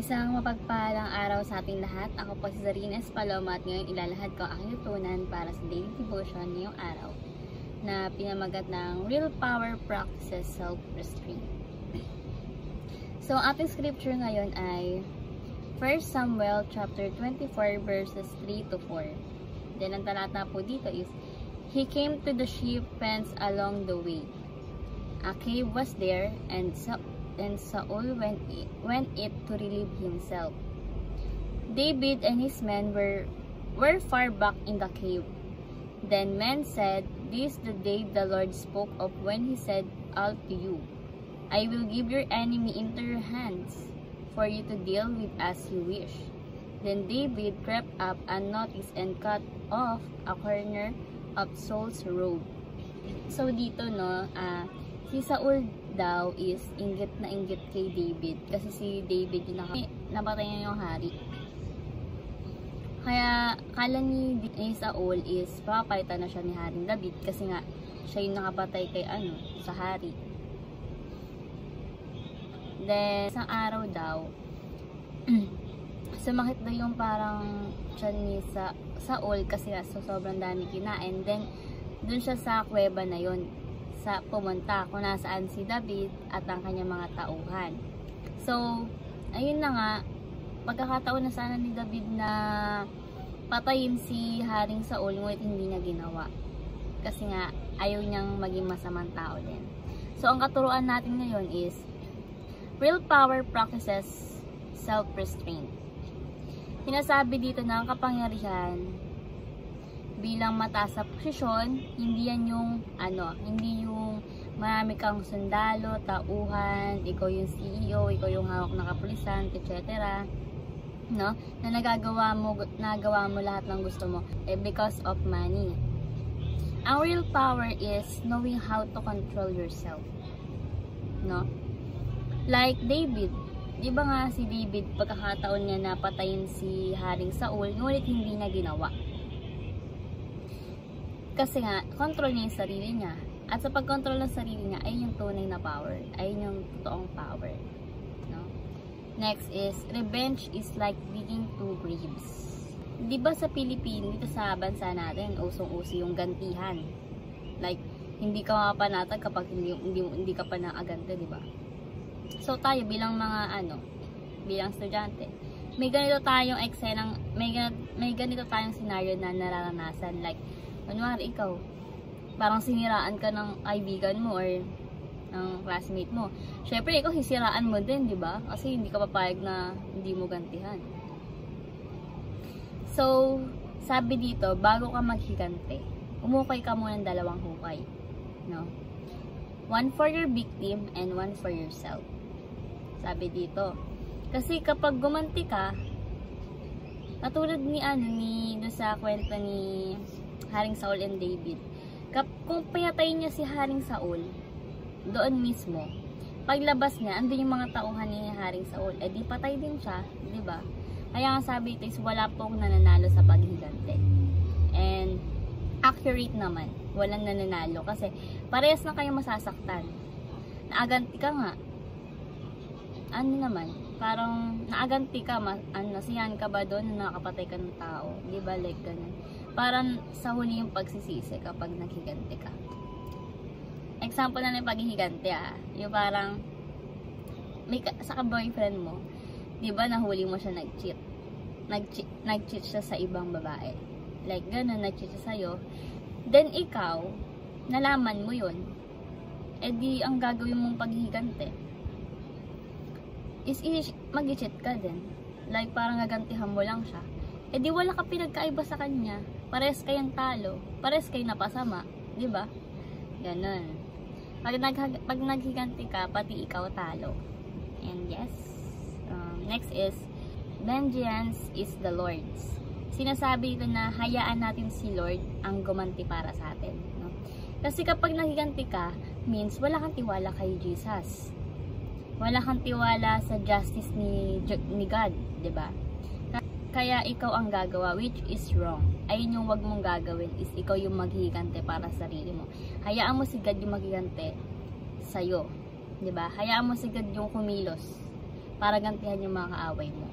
Isang mapagpalang araw sa ating lahat. Ako po si Zarines Paloma at ngayon ilalahad ko ang aking tutunan para sa daily devotion ngayong araw na pinamagat ng Real Power Practices Self-Restraint. So, ang ating scripture ngayon ay 1 Samuel chapter 24 verses 3 to 4. Then, ang talata po dito is, He came to the sheep pens along the way. A cave was there, and Saul went it to relieve himself. David and his men were far back in the cave. Then men said, This is the day the Lord spoke of when he said out to you, I will give your enemy into your hands, for you to deal with as you wish. Then David crept up unnoticed and cut off a corner of Saul's robe. So dito si Saul daw is inggit na inggit kay David kasi si David yung napatay niya yung hari. Kaya kala ni Saul is papalitan na siya ni Haring David kasi nga siya yung nakapatay kay sa hari. Then isang araw daw sumakit daw yung parang tiyan ni Saul kasi nga sobrang dami kinain. Then dun siya sa kuweba na yon pumunta kung nasaan si David at ang kanyang mga tauhan. So, ayun na nga, pagkakataon na sana ni David na patayin si Haring Saul, ngunit hindi niya ginawa. Kasi nga, ayaw niyang maging masamang tao din. So, ang katuruan natin ngayon is, Real Power Practices Self-Restraint. Sinasabi dito na ang kapangyarihan bilang mataas sa posisyon, hindi yan yung hindi yung marami kang sundalo, tauhan, ikaw yung CEO, ikaw yung hawak na kapulisan, etc. No? Na nagawa mo lahat ng gusto mo because of money. Ang real power is knowing how to control yourself. No? Like David, di ba nga si David pagkakataon niya na patayin si Haring Saul, ngunit hindi niya ginawa. Kasi nga, control niya yung sarili niya. At sa pag-control ng sarili niya, ay yung tunay na power. Ay yung totoong power. No? Next is, revenge is like digging two graves. Diba sa Pilipinas, dito sa bansa natin, usong-uso yung gantihan. Like, hindi ka mapanatag kapag hindi ka pa naagante, diba? So, tayo bilang mga, bilang estudyante, may ganito tayong eksenang, may ganito tayong scenario na nararanasan. Like, kunwari ikaw, parang siniraan ka ng kaibigan mo or ng classmate mo. Syempre, ikaw sisiraan mo din, di ba? Kasi hindi ka papayag na hindi mo gantihan. So, sabi dito, bago ka maghigante, umukay ka muna ng dalawang hukay. No? One for your victim and one for yourself. Sabi dito. Kasi kapag gumanti ka, katulad ni doon sa kwento ni Haring Saul and David. Kung pinatayin niya si Haring Saul, doon mismo, paglabas niya, andun yung mga tauhan ni Haring Saul, di patay din siya, di ba? Kaya nga sabi ito is wala pong nananalo sa paghigante. And accurate naman, walang nananalo kasi parehas na kayo masasaktan. Naaganti ka nga. Parang naaganti ka, nasiyahan ka ba doon na nakapatay ka ng tao? Di ba? Like ganun. Parang sa huli yung pagsisisi kapag naghigante ka. Example na ng paghihigante yung parang sa boyfriend mo, di ba nahuli mo siya nag-cheat. Nag-cheat siya sa ibang babae. Like ganun, nag-cheat siya sa'yo. Then ikaw, nalaman mo yun. Di ang gagawin mong paghihigante is mag-cheat ka din. Like parang gagantihan mo lang siya. Di wala ka pinagkaiba sa kanya. Pares kayong talo. Pares kayo napasama. Diba? Ganon. Pag naghiganti ka, pati ikaw talo. And yes. Next is, vengeance is the Lord's. Sinasabi ito na hayaan natin si Lord ang gumanti para sa atin. No? Kasi kapag naghiganti ka, means wala kang tiwala kay Jesus. Wala kang tiwala sa justice ni God. Diba? Kaya ikaw ang gagawa, which is wrong. Ayun yung wag mong gagawin, is ikaw yung maghihigante para sa sarili mo. Hayaan mo si God yung maghihigante sa'yo. Diba? Hayaan mo si God yung kumilos. para gantihan yung mga kaaway mo.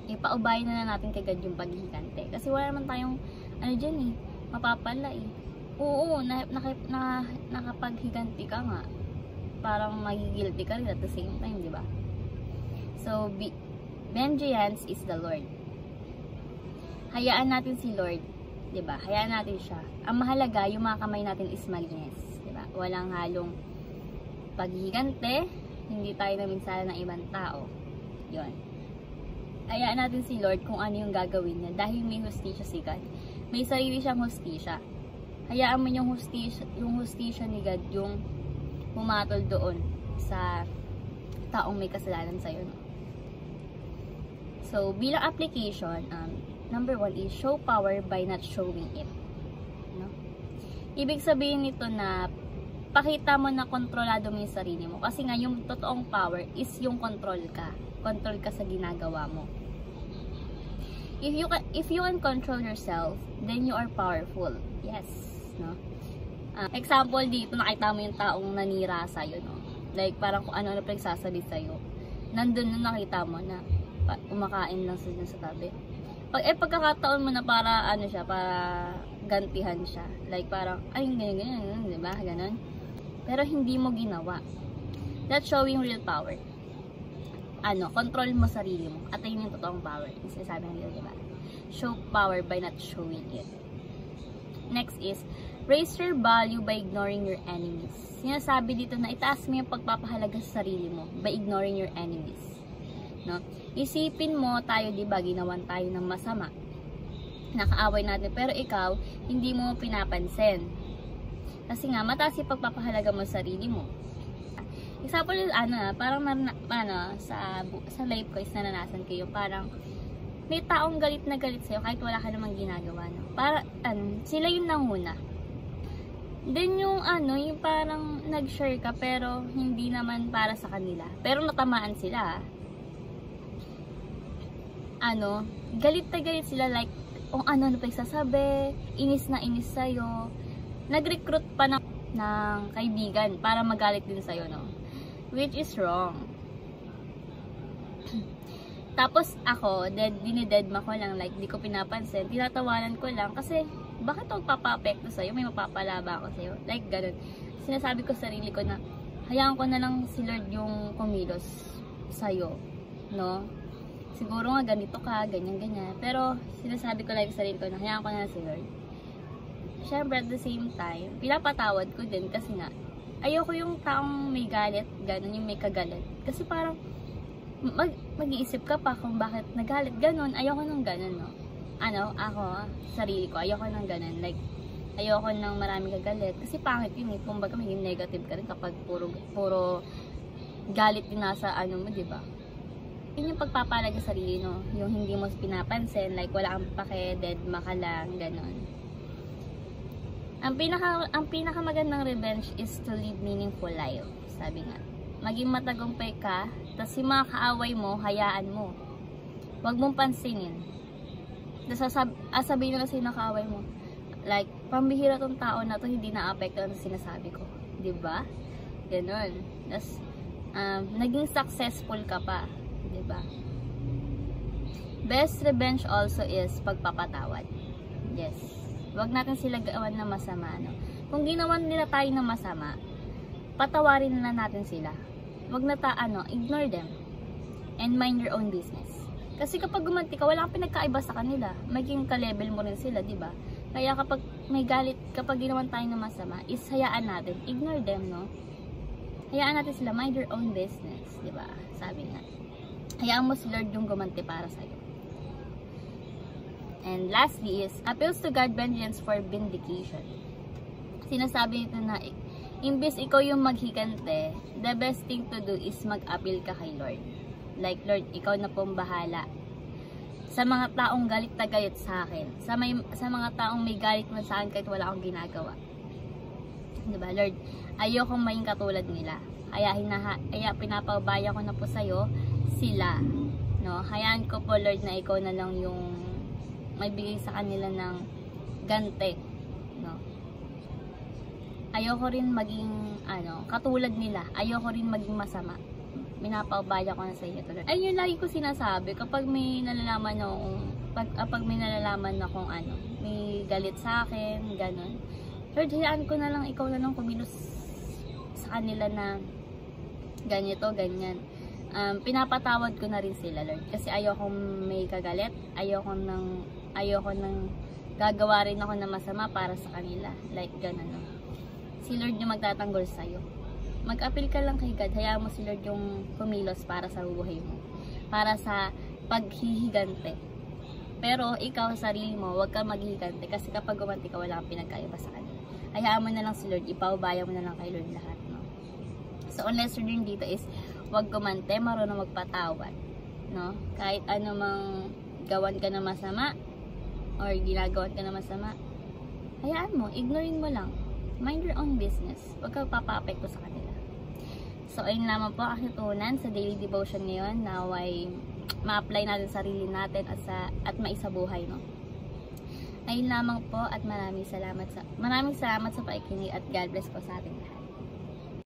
Ipaubayin na natin kagad yung paghihigante. Kasi wala naman tayong, dyan mapapala Oo, nakapaghiganti ka nga. Parang magigilty ka rin at the same time, di ba? So, vengeance is the Lord. Hayaan natin si Lord, di ba? Hayaan natin siya. Ang mahalaga, yung mga kamay natin is malinis, di ba? Walang halong paghihigante, hindi tayo naminsala ng ibang tao. Yun. Hayaan natin si Lord kung ano yung gagawin niya dahil may hustisya si God. May sarili siyang hustisya. Hayaan mo yung hustisya ni God yung humatol doon sa taong may kasalanan sa'yo. No? So, bilang application, number 1 is show power by not showing it. No? Ibig sabihin nito na pakita mo na kontrolado mo yung sarili mo. Kasi nga, yung totoong power is yung control ka. Control ka sa ginagawa mo. If you can control yourself, then you are powerful. Yes. No? Example dito, nakita mo yung taong nanira sa'yo. No? Like, parang kung ano-ano pinagsasabi sa'yo. Nandun na nakita mo na umakain lang sila sa tabi. Pagkakataon mo na para, para gantihan siya. Like, parang, ay, ganyan, diba? Ganon. Pero hindi mo ginawa. That's showing real power. Control mo sarili mo. At yun yung totoong power. Yung sinasabi ng diba? Show power by not showing it. Next is, raise your value by ignoring your enemies. Sinasabi dito na itaas mo yung pagpapahalaga sa sarili mo by ignoring your enemies. No? Isipin mo tayo, diba, ginawan tayo ng masama. Nakaaway natin, pero ikaw, hindi mo pinapansin. Kasi nga, mataas yung pagpapahalaga mo sa sarili mo. Example, parang sa life ko is naranasan ko yung parang may taong galit na galit sa'yo kahit wala ka namang ginagawa. No? Sila yung nanguna. Then yung yung parang nag-share ka pero hindi naman para sa kanila. Pero natamaan sila. Galit na galit sila, like kung ano pa isasabi, inis na inis sa'yo. Nag-recruit pa ng kaibigan para magalit din sa'yo, no? Which is wrong. Tapos ako, dinidedma ko lang, like di ko pinapansin, tinatawanan ko lang kasi bakit ako papapekto sa'yo? May mapapalaba ako sa'yo. Like ganun. Sinasabi ko sa sarili ko na hayaan ko na lang si Lord yung kumilos sa'yo, no? Siguro nga ganito ka, ganyan-ganyan. Pero sinasabi ko like sa sarili ko na hayaan ko na lang si Lord. Syempre at the same time, pinapatawad ko din kasi nga ayoko yung taong may galit, ganun yung may kagalit. Kasi parang mag-iisip ka pa kung bakit nagalit, ganun. Ayoko nang ganun, no? Ako, sarili ko, ayoko nang ganun. Like, ayoko nang maraming kagalit. Kasi pangit yun, kumbaga maging negative ka rin kapag puro galit din nasa mo, diba? Yun yung pagpapalaga sa sarili, no? Yung hindi mo pinapansin, like wala kang pake, deadma ka lang, ganun. Ang pinakamagandang revenge is to live meaningful life. Sabi nga, maging matagumpay ka, tapos yung mga kaaway mo, hayaan mo. Huwag mong pansinin. Sabihin na kasi yung kaaway mo, like, pambihira tong tao na to, hindi na-apektuhan sa sinasabi ko. Diba? Ganon. Tapos, naging successful ka pa. Diba? Best revenge also is pagpapatawad. Yes. Huwag natin sila gawan na masama, no? Kung ginawan nila tayo na masama, patawarin na natin sila. Huwag na ignore them. And mind your own business. Kasi kapag gumanti ka, wala kang pinagkaiba sa kanila. Maging ka-level mo rin sila, diba? Kaya kapag may galit, kapag ginawan tayo na masama, is hayaan natin. Ignore them, no? Hayaan natin sila, mind your own business, diba? Sabi nga. Hayaan mo si Lord yung gumanti para sa'yo. And lastly is, appeals to God vengeance for vindication. Sinasabi nito na, imbes ikaw yung maghikante, the best thing to do is mag-appeal ka kay Lord. Like, Lord, ikaw na pong bahala. Sa mga taong galit na galit sa akin. Sa mga taong may galit mo sa akin kahit wala akong ginagawa. Diba, Lord, ayokong maging katulad nila. Kaya pinapabaya ko na po sa'yo sila. No? Hayaan ko po, Lord, na ikaw na lang yung may bigay sa kanila ng gante, no? Ayoko rin maging katulad nila. Ayoko rin maging masama. Pinapaubaya ko na sa iyo. Ay, yun lagi ko sinasabi kapag may nalalaman akong pag may nalalaman akong may galit sa akin, ganun. Lord, hayaan ko na lang, ikaw na lang kumilos sa kanila na ganito, ganyan. Pinapatawad ko na rin sila, Lord. Kasi ayokong may kagalit, ayoko nang gagawa rin ako ng masama para sa kanila. Like, ganun. No? Si Lord yung magtatanggol sa'yo. Mag-appeal ka lang kay God. Hayaan mo si Lord yung kumilos para sa buhay mo. Para sa paghihigante. Pero ikaw, sarili mo, huwag ka maghihigante. Kasi kapag gumanti ka, wala kang pinagkaiba sa kanila. Hayaan mo na lang si Lord. Ipaubaya mo na lang kay Lord lahat. No? So, ang lesson din dito is, huwag gumante, marunong magpatawad. No? Kahit ano mang gawan ka na masama, or ginagawan ka na masama, hayaan mo, ignorin mo lang. Mind your own business. Huwag ka papapekto sa kanila. So, ayun lamang po ang katutunan sa daily devotion ngayon na ay ma-apply natin sa sarili natin at maisabuhay, no? Ayun lamang po at maraming salamat sa pakikinig at God bless po sa ating lahat.